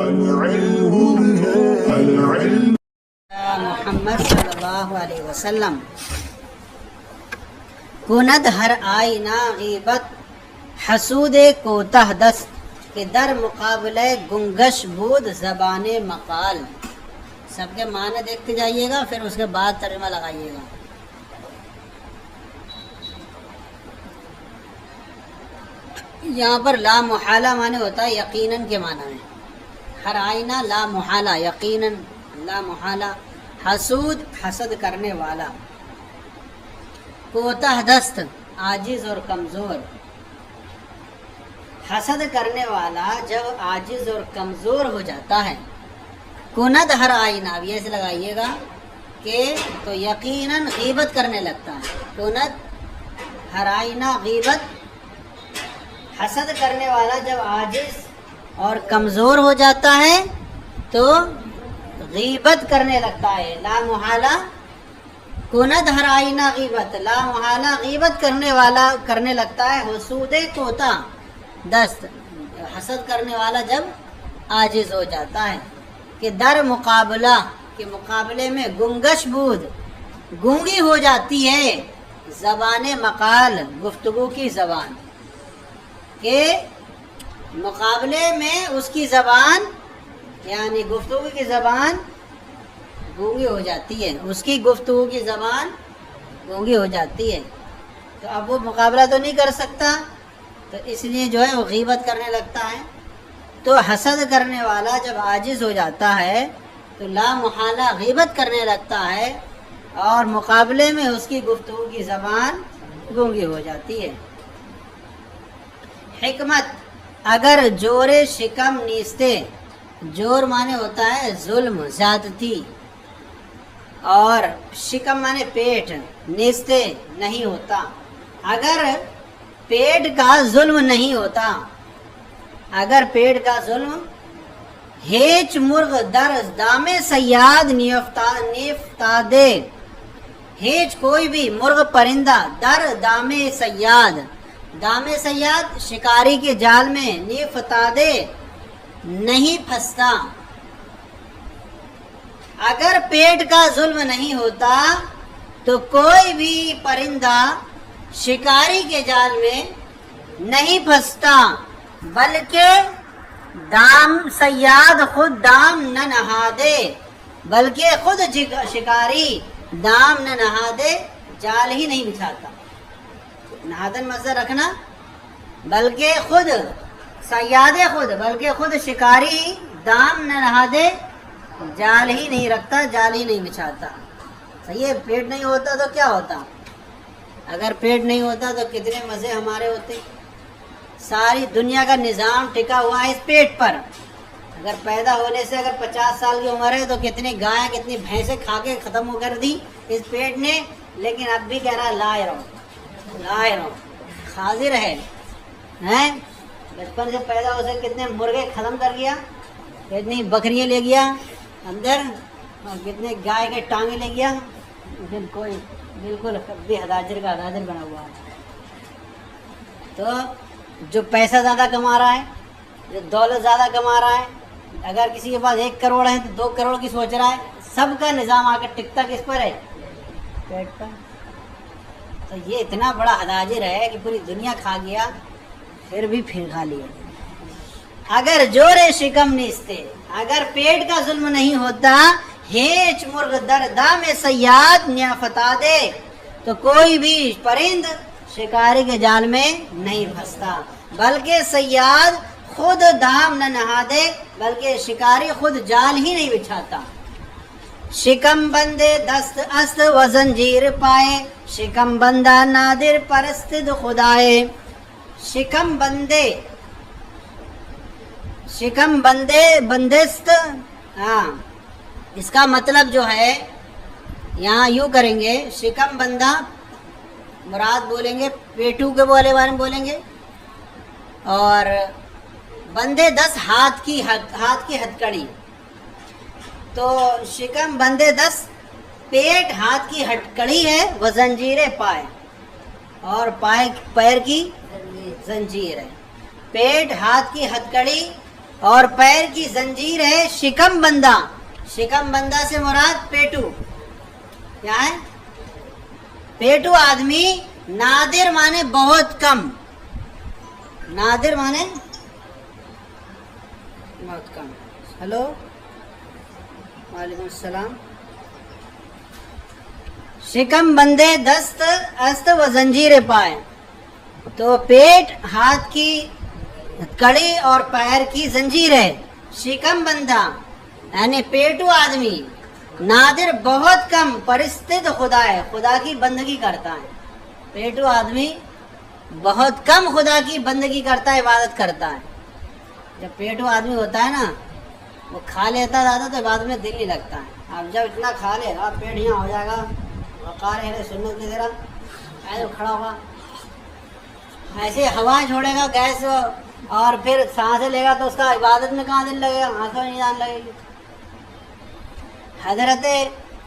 محمد صلی اللہ علیہ وسلم کند ہر آئینہ غیبت حسود کوتہ دست کہ در مقابلہ گنگش بود زبان مقال. سب کے معنی دیکھتے جائیے گا، پھر اس کے بعد ترجمہ لگائیے گا. یہاں پر لا محالہ معنی ہوتا ہے یقیناً کے معنی میں. ہر آئینہ لا محالہ یقیناً، لا محالہ. حسود حسد کرنے والا. کوتہ دست عاجز اور کمزور. حسد کرنے والا جب عاجز اور کمزور ہو جاتا ہے. کند ہر آئینہ، اب یہ سے لگائیے گا کہ تو یقیناً غیبت کرنے لگتا ہے. کند ہر آئینہ غیبت، حسد کرنے والا جب عاجز اور کمزور ہو جاتا ہے تو غیبت کرنے لگتا ہے. لا محالہ کند ہر آئینہ غیبت، لا محالہ غیبت کرنے والا کرنے لگتا ہے. حسود کوتا دست، حسد کرنے والا جب عاجز ہو جاتا ہے. کہ در مقابلہ، کے مقابلے میں گنگش بود، گونگی ہو جاتی ہے زبان مقال، گفتگو کی زبان. کہ مقابلے میں اس کی زبان یعنی گفتگو کی زبان گونگی ہو جاتی ہے، اس کی گفتگو کی زبان گونگی ہو جاتی ہے. تو اب وہ مقابلہ تو نہیں کر سکتا، تو اس لیے جو ہے وہ غیبت کرنے لگتا ہے. تو حسد کرنے والا جب عاجز ہو جاتا ہے تو لا محالہ غیبت کرنے لگتا ہے، اور مقابلے میں اس کی گفتگو کی زبان گونگی ہو جاتی ہے. حکمت اگر جور شکم نیستے، جور معنی ہوتا ہے ظلم، زیادتی، اور شکم معنی پیٹ، نیستے نہیں ہوتا. اگر پیٹ کا ظلم نہیں ہوتا، اگر پیٹ کا ظلم، ہیچ مرغ در دام سیاد نیفتادے، ہیچ کوئی بھی مرغ پرندہ در دام سیاد، دام سیاد شکاری کے جال میں، نیفتادے نہیں پھنستا. اگر پیٹ کا ظلم نہیں ہوتا تو کوئی بھی پرندہ شکاری کے جال میں نہیں پھنستا، بلکہ دام سیاد خود دام نہ نہادے، بلکہ خود شکاری دام نہ نہادے، جال ہی نہیں بچھاتا. نہادن مزہ رکھنا، بلکہ خود سیاد خود، بلکہ خود شکاری دام نہ نہادے، جال ہی نہیں رکھتا، جال ہی نہیں بچھاتا. صحیح ہے. پیٹ نہیں ہوتا تو کیا ہوتا؟ اگر پیٹ نہیں ہوتا تو کتنے مزے ہمارے ہوتے. ساری دنیا کا نظام ٹکا ہوا ہے اس پیٹ پر. اگر پیدا ہونے سے اگر 50 سال کی عمر ہے تو کتنی گائیں کتنی بھینسیں کھا کے ختم ہو کر دی اس پیٹ نے، لیکن اب بھی کہہ رہا لائے رہو لائے رہو، حاضر ہے. بچپن سے پیدا ہو سے کتنے مرغے ختم کر گیا، کتنی بکریاں لے گیا اندر، اور کتنے گائے کے ٹانگیں لے گیا، لیکن کوئی بالکل بھی حداجر کا حداجر بنا ہوا ہے. تو جو پیسہ زیادہ کما رہا ہے، جو دولت زیادہ کما رہا ہے، اگر کسی کے پاس 1 کروڑ ہے تو 2 کروڑ کی سوچ رہا ہے. سب کا نظام آ کے ٹکتا کس پر ہے؟ پیٹ پر. تو یہ اتنا بڑا حداجر ہے کہ پوری دنیا کھا گیا، پھر بھی کھا لیا. اگر جور شکم نیستے، اگر پیٹ کا ظلم نہیں ہوتا، ہیچ مرغ در دام سیاد نیافتا دے، تو کوئی بھی پرند شکاری کے جال میں نہیں پھنستا، بلکہ سیاد خود دام نہ نہادے، بلکہ شکاری خود جال ہی نہیں بچھاتا. شکم بندے دست است و زنجیر پائے، شکم بندہ نادر پرستد خدائے. شکم بندے، شکم بندے بندست، اس کا مطلب جو ہے یہاں یوں کریں گے، شکم بندہ مراد بولیں گے پیٹو کے بارے میں بولیں گے، اور بندے 10 ہاتھ کی ہتھکڑی. تو شکم بندے 10 پیٹ ہاتھ کی ہتھکڑی ہے، وہ زنجیر پائے، اور پیر کی زنجیر ہے. پیٹ ہاتھ کی ہتھکڑی اور پیر کی زنجیر ہے شکم بندہ. شکم بندہ سے مراد پیٹو. کیا ہے؟ پیٹو آدمی. نادر مانے بہت کم. نادر مانے بہت کم. ہلو وعلیکم السلام. شکم بندے دست است و زنجیر پائے. تو پیٹ ہاتھ کی کڑی اور پیر کی زنجیر ہے. شکم بندہ یعنی پیٹو آدمی. نادر بہت کم. پرستد خدا ہے, خدا کی بندگی کرتا ہے. پیٹو آدمی بہت کم خدا کی بندگی کرتا ہے, عبادت کرتا ہے. جب پیٹو آدمی ہوتا ہے نا, وہ کھا لیتا زیادہ تو عبادت میں دل نہیں لگتا ہے. اب جب اتنا کھا لے گا پیٹ یہاں ہو جائے گا, وقار ہے سنت کی طرح ایسے کھڑا ہوگا, ایسے ہوا چھوڑے گا گیس, اور پھر سانسیں لے گا تو اس کا عبادت میں کہاں دل لگے گا, آنکھوں میں نہیں جان لگے گی. حضرت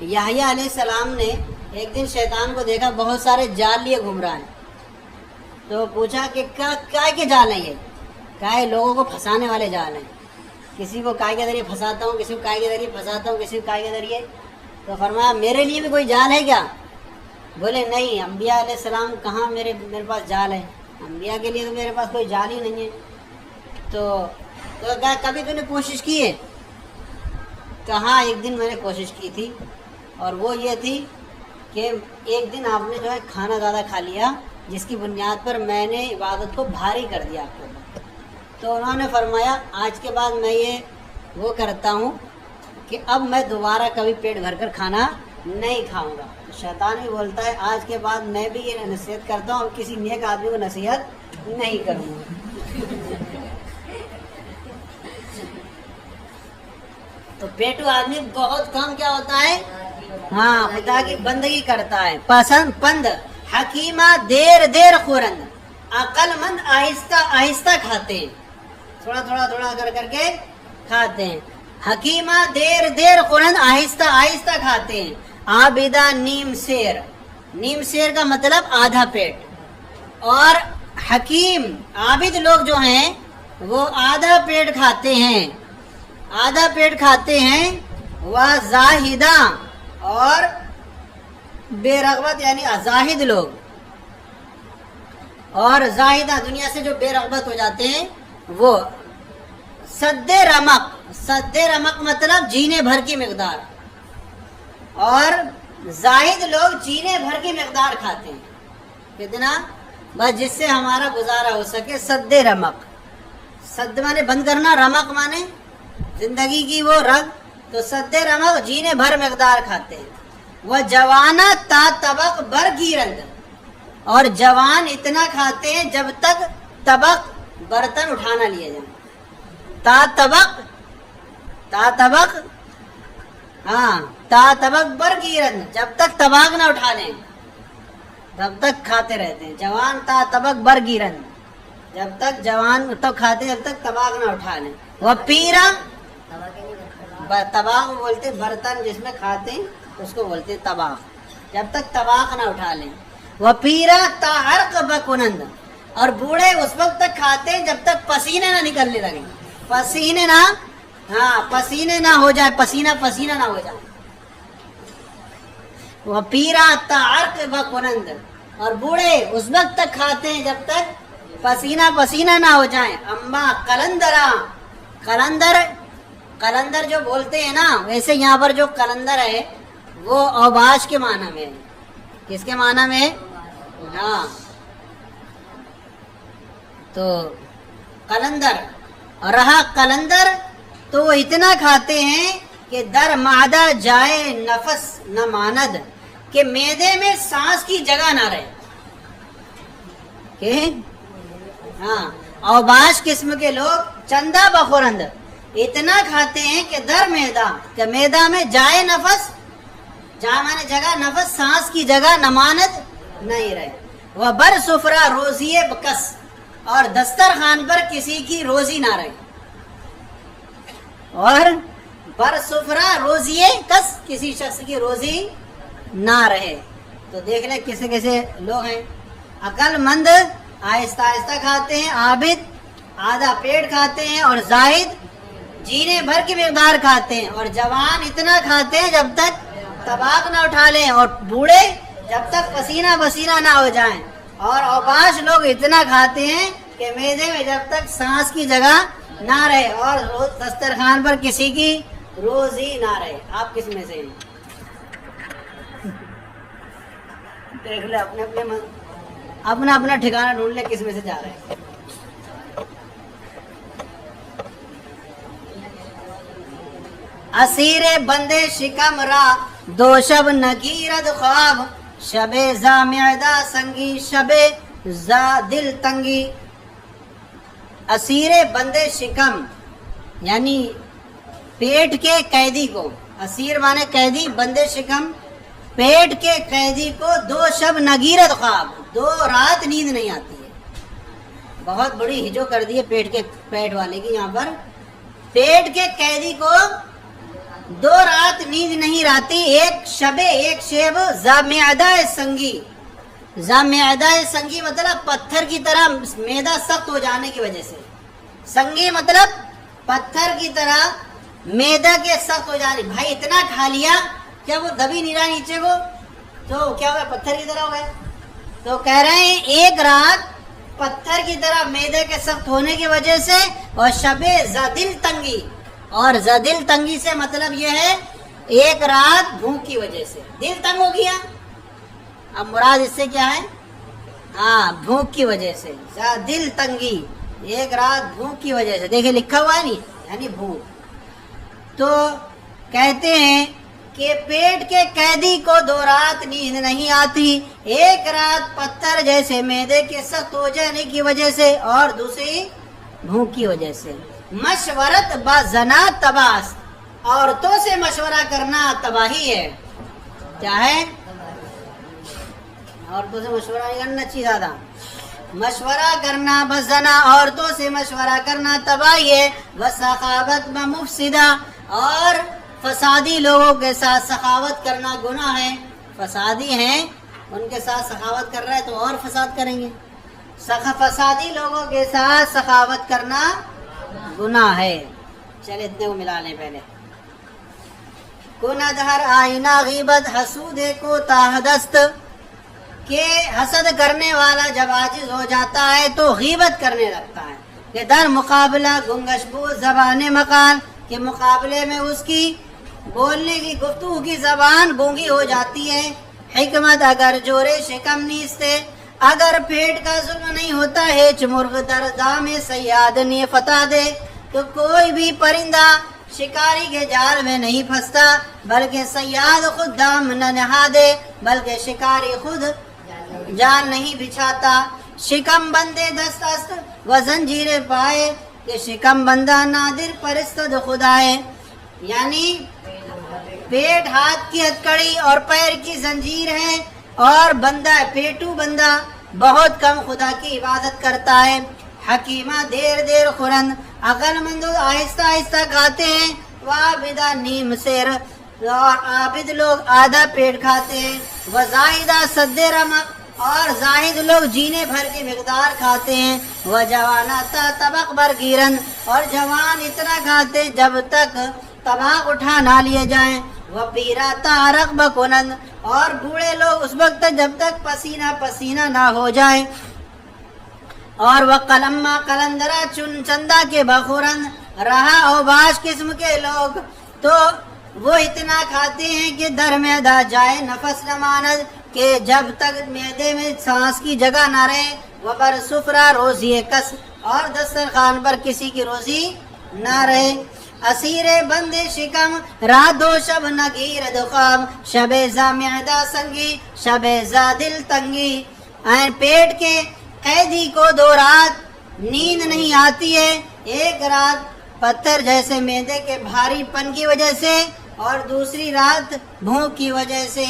یحییٰ علیہ السلام نے ایک دن شیطان کو دیکھا بہت سارے جال لیے گھوم رہا ہے. تو پوچھا کہ کیا کے جال ہیں یہ؟ کیا لوگوں کو پھنسانے والے جال ہیں. کسی کو کائے کے ذریعے پھنساتا ہوں, کسی کو کائے کے ذریعے پھنساتا ہوں, کسی کو کائے کے ذریعے. تو فرمایا میرے لیے بھی کوئی جال ہے کیا؟ بولے نہیں, انبیاء علیہ السلام کہاں میرے پاس جال ہے. انبیاء کے لیے تو میرے پاس کوئی جال ہی نہیں ہے. تو کبھی تو نے کوشش کی ہے؟ کہاں ایک دن میں نے کوشش کی تھی, اور وہ یہ تھی کہ ایک دن آپ نے جو ہے کھانا زیادہ کھا لیا, جس کی بنیاد پر میں نے عبادت کو بھاری کر دیا آپ کو. تو انہوں نے فرمایا آج کے بعد میں یہ وہ کرتا ہوں کہ اب میں دوبارہ کبھی پیٹ بھر کر کھانا نہیں کھاؤں گا. شیطان بھی بولتا ہے آج کے بعد میں بھی یہ نصیحت کرتا ہوں, اور کسی نیک آدمی کو نصیحت نہیں کروں گا. تو پیٹو آدمی بہت کم کیا ہوتا ہے؟ ہاں, خدا کی بندگی کرتا ہے. پسند پند حکیمہ دیر دیر خورند. عقل مند آہستہ آہستہ کھاتے ہیں, تھوڑا تھوڑا تھوڑا کر کے کھاتے ہیں. حکیمہ دیر دیر خورند, آہستہ آہستہ کھاتے ہیں. عابدہ نیم سیر. نیم سیر کا مطلب آدھا پیٹ. اور حکیم عابد لوگ جو ہیں وہ آدھا پیٹ کھاتے ہیں. آدھا پیٹ کھاتے ہیں. وہ زاہدہ اور بے رغبت یعنی زاہد لوگ. اور زاہدہ دنیا سے جو بے رغبت ہو جاتے ہیں وہ. سد رمق. سد رمق مطلب جینے بھر کی مقدار. اور زاہد لوگ جینے بھر کی مقدار کھاتے ہیں. کتنا؟ بس جس سے ہمارا گزارا ہو سکے. سد رمق. سد مانے بند کرنا, رمق مانے زندگی کی وہ رگ. تو سد رمق جینے بھر مقدار کھاتے ہیں. وہ جوانا تا طبق بر گیرند. اور جوان اتنا کھاتے ہیں جب تک طبق برتن اٹھانا لیے جائیں. تا طبق, تا طبق, ہاں تا طبق بر گیرند, جب تک طبق نہ اٹھا لیں تب تک کھاتے رہتے ہیں. جوان تا طبق بر گیرند, جب تک جوان تب کھاتے ہیں جب تک طبق نہ اٹھا لیں. وہ پیرا, طبق بولتے برتن جس میں کھاتے ہیں اس کو بولتے طبق, جب تک طبق نہ اٹھا لیں. وہ پیرا تا عرق بکنند. اور بوڑھے اس وقت تک کھاتے ہیں جب تک پسینے نہ نکلنے لگیں. پسینے نہ, ہاں پسینے نہ ہو جائے, پسینہ پسینہ نہ ہو جائے. وہ پیرا تا عرق بکنند. اور بوڑھے اس وقت تک کھاتے ہیں جب تک پسینہ پسینہ نہ ہو جائیں. اما قلندرا. قلندر, قلندر جو بولتے ہیں نا, ویسے یہاں پر جو قلندر ہے وہ اوباش کے معنی میں ہے. کس کے معنی میں؟ ہاں تو قلندر. اور رہا قلندر تو وہ اتنا کھاتے ہیں کہ در معدہ جائے نفس نہ ماند, کہ معدے میں سانس کی جگہ نہ رہے. کہ ہاں اوباش قسم کے لوگ چندہ بخورند اتنا کھاتے ہیں کہ در معدہ, کہ معدہ میں جائے نفس, جہاں مانے جگہ, نفس سانس کی جگہ نمانت نہیں رہے. وہ بر سفرہ روزی بکس. اور دسترخوان پر کسی کی روزی نہ رہے. اور بر سفرہ روزی کس, کسی شخص کی روزی نہ رہے. تو دیکھ لیں کیسے کیسے لوگ ہیں. عقل مند آہستہ آہستہ کھاتے ہیں. عابد آدھا پیٹ کھاتے ہیں. اور زاہد جینے بھر کی مقدار کھاتے ہیں، اور جوان اتنا کھاتے ہیں جب تک طباق نہ اٹھا لیں، اور بوڑھے جب تک پسینہ پسینہ نہ ہو جائیں، اور اوباش لوگ اتنا کھاتے ہیں کہ معدے میں جب تک سانس کی جگہ نہ رہے اور دسترخوان پر کسی کی روزی نہ رہے۔ آپ کس میں سے ہیں؟ دیکھ لے اپنا اپنا ٹھکانہ ڈھونڈ لے کس میں سے جا رہے ہیں۔ اسیر بندے شکم را دو شب نگیرد خواب، شب زا معدہ سنگی شب زا دل تنگی۔ اسیر بندے شکم یعنی پیٹ کے قیدی کو، اسیر مانے قیدی، بندے شکم پیٹ کے قیدی کو دو شب نگیرت خواب، 2 رات نیند نہیں آتی ہے۔ بہت بڑی ہجو کر دی ہے پیٹ والے کی یہاں پر۔ پیٹ کے قیدی کو 2 رات نیند نہیں آتی، ایک شب زامعدہ سنگی۔ زامعدہ سنگی مطلب پتھر کی طرح معدہ سخت ہو جانے کی وجہ سے، سنگی مطلب پتھر کی طرح معدہ کے سخت ہو جانے۔ بھائی اتنا کھا لیا کیا وہ دبی نہیں رہا نیچے کو تو کیا ہوا؟ پتھر کی طرح ہو گیا۔ تو کہہ رہے ہیں ایک رات پتھر کی طرح معدے کے سخت ہونے کی وجہ سے، اور شب زدل تنگی، اور زدل تنگی سے مطلب یہ ہے ایک رات بھوک کی وجہ سے دل تنگ ہو گیا۔ اب مراد اس سے کیا ہے؟ بھوک کی وجہ سے، زدل تنگی، ایک رات بھوک کی وجہ سے۔ دیکھیں لکھا ہوا ہے نہیں، یعنی بھوک۔ تو کہتے ہیں کہ پیٹ کے قیدی کو 2 رات نیند نہیں آتی، ایک رات پتھر جیسے معدے کے سخت ہو جانے کی وجہ سے، اور دوسری بھوک کی وجہ سے۔ مشورت با زنا تباس، عورتوں سے مشورہ کرنا تباہی ہے۔ کیا ہے؟ عورتوں سے مشورہ نہیں کرنا چاہیے زیادہ۔ مشورہ کرنا بزنا، عورتوں سے مشورہ کرنا تباہی ہے۔ وسخاوت بمفسدہ، اور فسادی لوگوں کے ساتھ سخاوت کرنا گناہ ہے۔ فسادی ہیں، ان کے ساتھ سخاوت کر رہا ہے تو اور فساد کریں گے۔ فسادی لوگوں کے ساتھ سخاوت کرنا گناہ ہے۔ چلے اتنے کو ملا لیں پہلے۔ کند ہر آئینہ غیبت حسود کو تاہدست، کہ حسد کرنے والا جب عاجز ہو جاتا ہے تو غیبت کرنے لگتا ہے، کہ در مقابلہ گنگشبو زبان مقال، کہ مقابلے میں اس کی بولنے کی گفتگو کی زبان گونگی ہو جاتی ہے۔ حکمت اگر جورے شکم نیستے، اگر پیٹ کا ظلم نہیں ہوتا ہے، چمرغ در دام سیاد نے فتح دے، تو کوئی بھی پرندہ شکاری کے جال میں نہیں پھنستا، بلکہ سیاد خود دام نہ نہا دے، بلکہ شکاری خود جال نہیں بچھاتا۔ شکم بندے دست است و زنجیر پائے، کہ شکم بندہ نادر پرستد خدا ہے، یعنی پیٹ ہاتھ کی ہتکڑی اور پیر کی زنجیر ہے، اور بندہ پیٹو بندہ بہت کم خدا کی عبادت کرتا ہے۔ حکیمہ دیر دیر خورند، عقل مند آہستہ آہستہ کھاتے ہیں۔ وعابدہ نیم سیر، اور عابد لوگ آدھا پیٹ کھاتے ہیں۔ وزاہدہ سد رمق، اور زاہد لوگ جینے بھر کی مقدار کھاتے ہیں۔ وجوانا تا طبق بر گیرن، اور جوان اتنا کھاتے جب تک طباق اٹھا نہ لیے جائیں۔ وپیرا تا عرق بکنند، اور بوڑھے لوگ اس وقت جب تک پسینہ پسینہ نہ ہو جائیں۔ اور وہ قلمہ قلندرہ چندہ کے بخورند، رہا اوباش قسم کے لوگ تو وہ اتنا کھاتے ہیں کہ در میدہ جائے نفس نہ ماند، کہ جب تک معدے میں سانس کی جگہ نہ رہے۔ وبر سفرہ روزی کس، اور دسترخوان پر کسی کی روزی نہ رہے۔ اسیر بندے شکم رات 2 شب نگیرد خواب، شب زا معدہ سنگی شب زا دل تنگی۔ پیٹ کے قیدی کو 2 رات نیند نہیں آتی ہے، ایک رات پتھر جیسے معدے کے بھاری پن کی وجہ سے، اور دوسری رات بھوک کی وجہ سے۔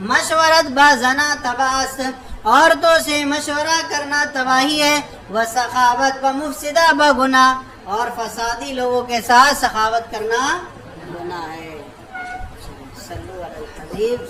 مشورت با زنا تباس، عورتوں سے مشورہ کرنا تباہی ہے۔ وسخاوت بمفسدہ بگناہ، اور فسادی لوگوں کے ساتھ سخاوت کرنا گناہ ہے۔ صلو علی الحبیب۔